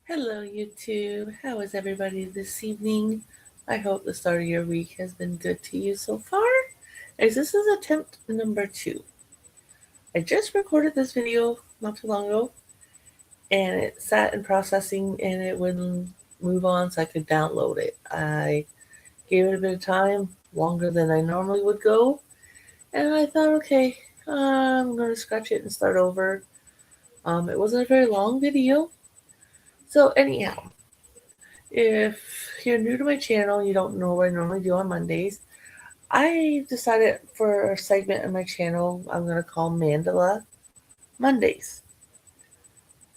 Hello, YouTube. How is everybody this evening? I hope the start of your week has been good to you so far, as this is attempt number 2. I just recorded this video not too long ago, and it sat in processing and it wouldn't move on so I could download it. I gave it a bit of time, longer than I normally would go, and I thought, okay, I'm going to scratch it and start over. It wasn't a very long video, so anyhow, if you're new to my channel, you don't know what I normally do on Mondays, I decided for a segment on my channel I'm going to call Mandala Mondays.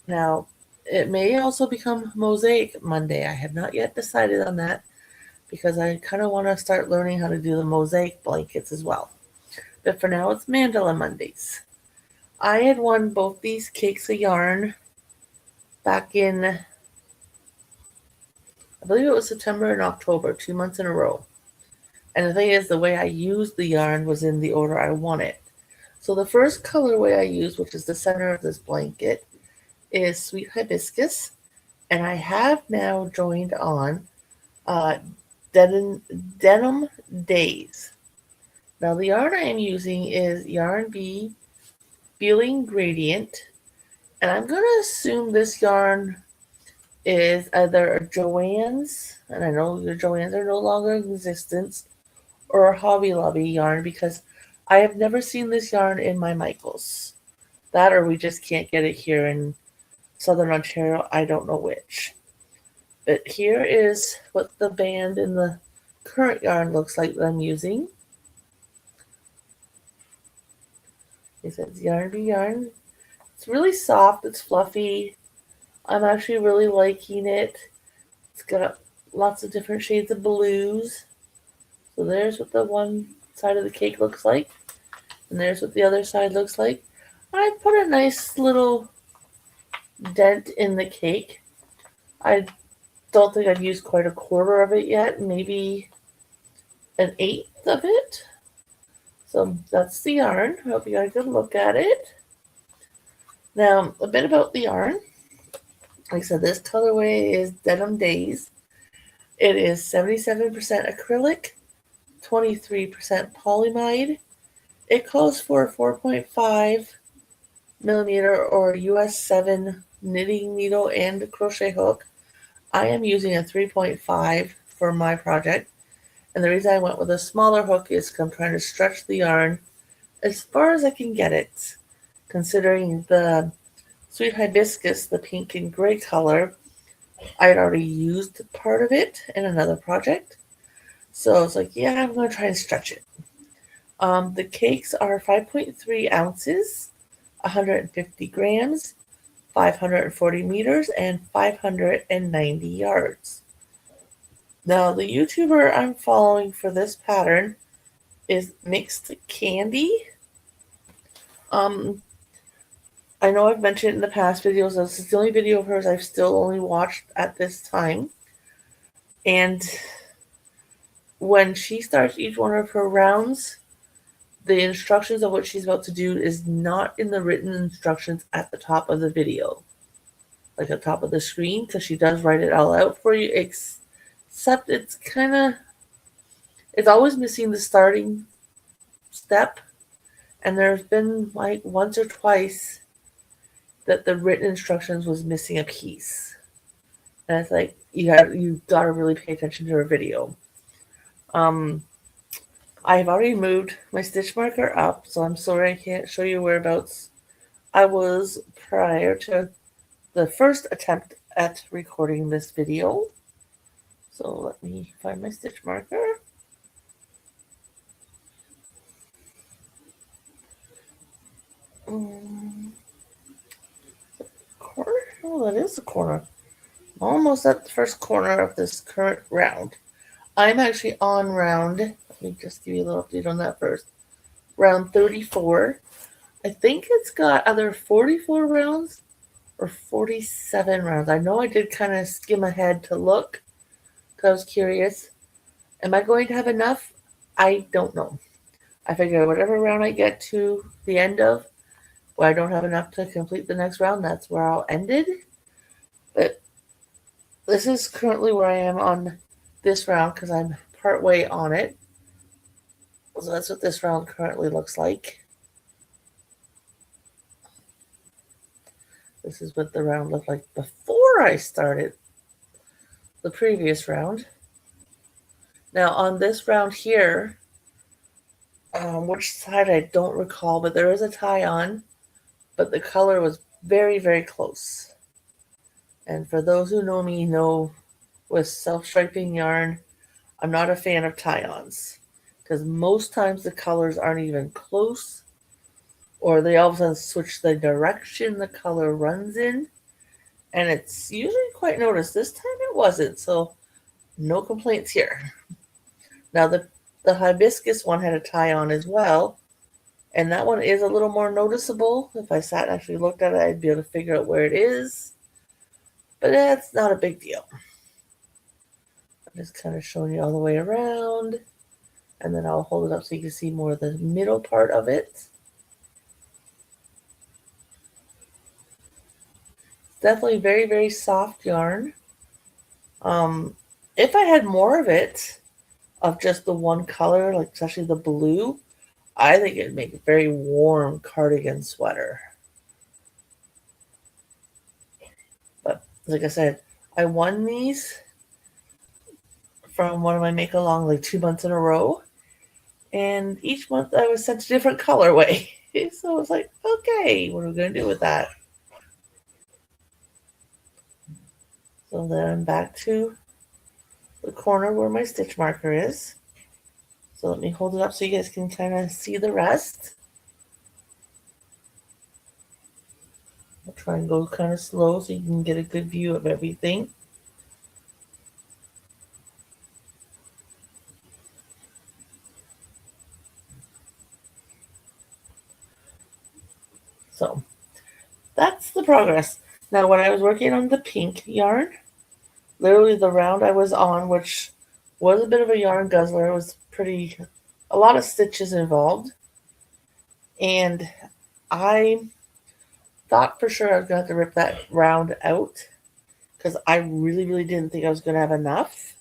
Now, it may also become Mosaic Monday. I have not yet decided on that because I kind of want to start learning how to do the mosaic blankets as well. But for now, it's Mandala Mondays. I had won both these cakes of yarn back in, I believe it was September and October, 2 months in a row. And the thing is, the way I used the yarn was in the order I won it. So the first colorway I used, which is the center of this blanket, is Sweet Hibiscus. And I have now joined on uh, Denim Days. Now the yarn I am using is Yarn Bee Feeling Gradient. And I'm going to assume this yarn is either a Joann's, and I know the Joann's are no longer in existence, or a Hobby Lobby yarn because I have never seen this yarn in my Michaels. That or we just can't get it here in Southern Ontario. I don't know which. But here is what the band in the current yarn looks like that I'm using. It says Yarn Be Yarn. It's really soft. It's fluffy. I'm actually really liking it. It's got lots of different shades of blues. So there's what the one side of the cake looks like. And there's what the other side looks like. I put a nice little dent in the cake. I don't think I've used quite a quarter of it yet, maybe an eighth of it. So that's the yarn. I hope you got a good look at it. Now, a bit about the yarn. Like I said, this colorway is Denim Days. It is 77% acrylic, 23% polyamide. It calls for a 4.5 millimeter or US 7 knitting needle and crochet hook. I am using a 3.5 for my project, and the reason I went with a smaller hook is because I'm trying to stretch the yarn as far as I can get it, considering the Sweet Hibiscus, the pink and gray color, I had already used part of it in another project. So I was like, yeah, I'm going to try and stretch it. The cakes are 5.3 ounces, 150 grams, 540 meters, and 590 yards. Now, the YouTuber I'm following for this pattern is Mixed Candy. I know I've mentioned in the past videos, this is the only video of hers I've still only watched at this time. And when she starts each one of her rounds, the instructions of what she's about to do is not in the written instructions at the top of the video, like at the top of the screen, because she does write it all out for you, except it's always missing the starting step, and there's been like once or twice that the written instructions was missing a piece, and it's like you gotta really pay attention to her video. I've already moved my stitch marker up, so I'm sorry I can't show you whereabouts I was prior to the first attempt at recording this video. So let me find my stitch marker. Corner? Oh, that is the corner. Almost at the first corner of this current round. I'm actually on round, let me just give you a little update on that first. Round 34. I think it's got either 44 rounds or 47 rounds. I know I did kind of skim ahead to look because I was curious. Am I going to have enough? I don't know. I figure whatever round I get to the end of, where I don't have enough to complete the next round, that's where I'll end it. But this is currently where I am on this round because I'm part way on it. So that's what this round currently looks like. This is what the round looked like before I started the previous round. Now on this round here, which side I don't recall, but there is a tie on, but the color was very, very close. And for those who know me know with self-striping yarn, I'm not a fan of tie-ons because most times the colors aren't even close, or they all of a sudden switch the direction the color runs in, and it's usually quite noticed. This time it wasn't, so no complaints here. Now the hibiscus one had a tie on as well, and that one is a little more noticeable. If I sat and actually looked at it, I'd be able to figure out where it is, but that's not a big deal. I'm just kind of showing you all the way around, and then I'll hold it up so you can see more of the middle part of it. Definitely very, very soft yarn. If I had more of it, of just the one color, like especially the blue, I think it'd make a very warm cardigan sweater. But like I said, I won these from one of my make along like 2 months in a row, and each month I was sent a different colorway. So I was like, okay, what are we gonna do with that? So then I'm back to the corner where my stitch marker is. So let me hold it up so you guys can kind of see the rest. I'll try and go kind of slow so you can get a good view of everything. So that's the progress. Now when I was working on the pink yarn, literally the round I was on, which was a bit of a yarn guzzler, it was a lot of stitches involved. And I thought for sure I was going to have to rip that round out because I really, really didn't think I was going to have enough.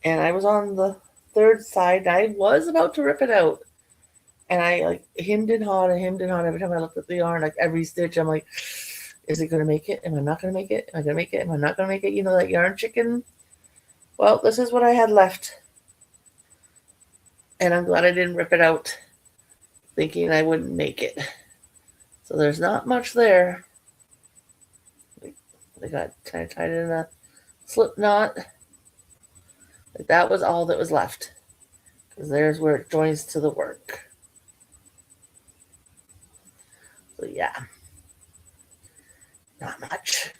And I was on the third side, and I was about to rip it out. And I like hemmed and hawed and hemmed and hawed every time I looked at the yarn, like every stitch. I'm like, is it going to make it? Am I not going to make it? Am I going to make it? Am I not going to make it? You know, that yarn chicken. Well, this is what I had left. And I'm glad I didn't rip it out thinking I wouldn't make it. So there's not much there. I got kind of tied in a slip knot. Like that was all that was left. Because there's where it joins to the work. So yeah. Not much.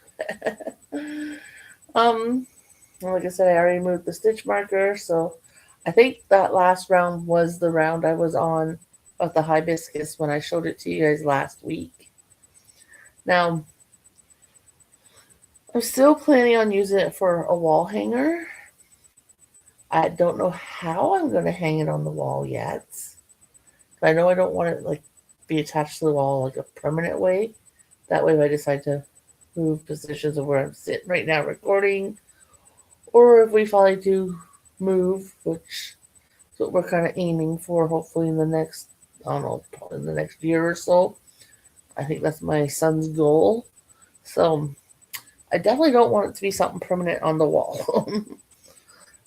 Like I said, I already moved the stitch marker, so I think that last round was the round I was on of the hibiscus when I showed it to you guys last week. Now, I'm still planning on using it for a wall hanger. I don't know how I'm going to hang it on the wall yet. I know I don't want it like be attached to the wall like a permanent way. That way if I decide to move positions of where I'm sitting right now recording, or if we finally do move, which is what we're kind of aiming for, hopefully in the next, I don't know, probably in the next year or so. I think that's my son's goal. So I definitely don't want it to be something permanent on the wall.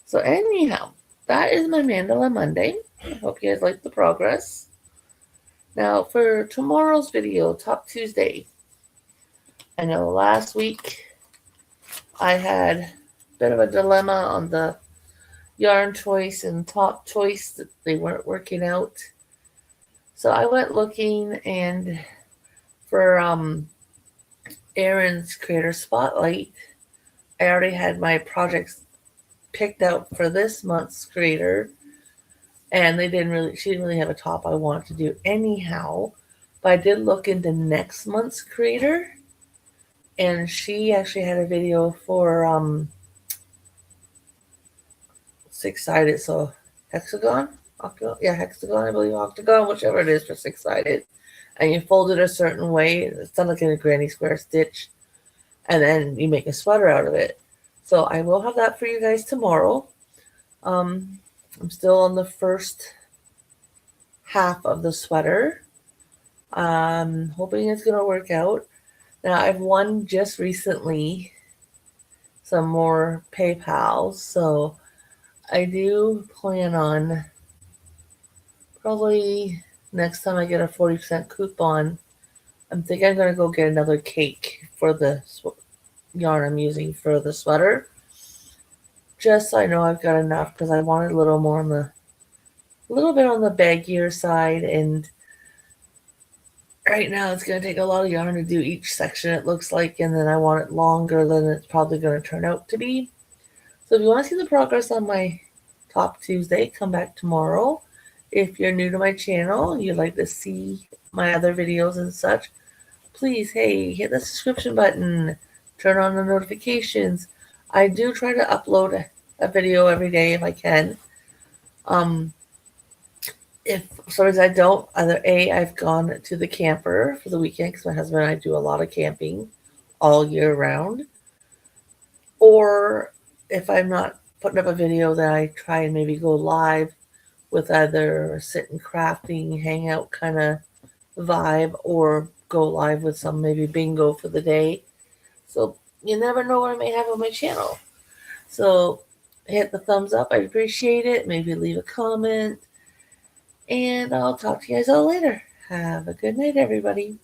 So anyhow, that is my Mandala Monday. I hope you guys like the progress. Now for tomorrow's video, Top Tuesday. I know last week I had a bit of a dilemma on the yarn choice and top choice that they weren't working out. So I went looking, and for Erin's Creator Spotlight, I already had my projects picked out for this month's creator, and she didn't really have a top I wanted to do anyhow. But I did look into next month's creator, and she actually had a video for six-sided, so hexagon, octagon, yeah, hexagon, I believe, octagon, whichever it is for six-sided, and you fold it a certain way. It's done like in a granny square stitch, and then you make a sweater out of it. So I will have that for you guys tomorrow. I'm still on the first half of the sweater. I'm hoping it's going to work out. Now, I've won just recently some more PayPals, so I do plan on probably next time I get a 40% coupon, I'm thinking I'm going to go get another cake for the yarn I'm using for the sweater. Just so I know I've got enough, because I wanted a little more on a little bit on the baggier side, and right now it's going to take a lot of yarn to do each section, it looks like, and then I want it longer than it's probably going to turn out to be. So if you want to see the progress on my Top Tuesday, come back tomorrow. If you're new to my channel and you'd like to see my other videos and such, please, hey, hit the subscription button, turn on the notifications. I do try to upload a video every day if I can. If for some reason I don't, either A, I've gone to the camper for the weekend, because my husband and I do a lot of camping all year round, or if I'm not putting up a video, then I try and maybe go live with either sit and crafting, hangout kind of vibe, or go live with some maybe bingo for the day. So you never know what I may have on my channel. So hit the thumbs up. I appreciate it. Maybe leave a comment. And I'll talk to you guys all later. Have a good night, everybody.